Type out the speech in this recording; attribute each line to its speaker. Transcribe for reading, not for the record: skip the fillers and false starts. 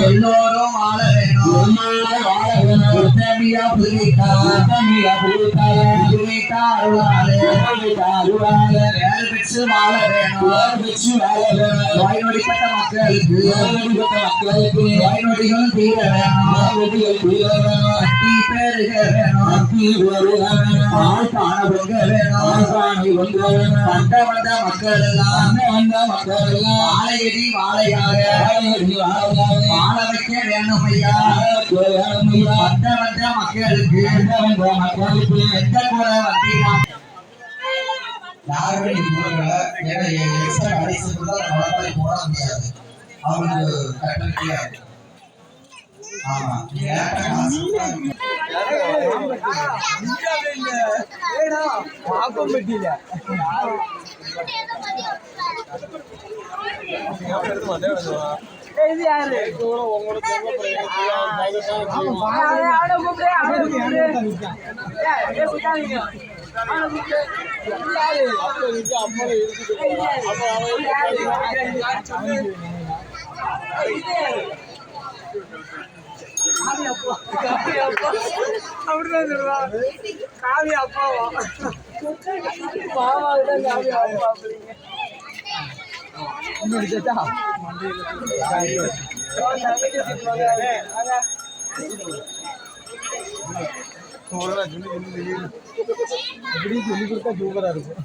Speaker 1: எல்லோரும் வாழ வேணும் வாய்நொடிப்பட்ட மக்களுக்கு வாய்நொடிகளும் தீர வந்த மக்கள் எல்லாம் வாழையடி வாழையாக வாழ வைக்க வேணும் ஐயா. வந்த மக்களுக்கு எந்த கூட வந்தீங்கன்னா யாருமே எக்ஸ்ட்ரா கடைசி போட முடியாது. அவங்களுக்கு கட்டணம் ஆமா அப்படிதான் சொல்லுவாங்க. காவி அப்பாவா மாமாவிதான் காவி அப்பா அப்படிங்க. சொல்லி கொடுத்தா சூப்பரா இருக்கும்.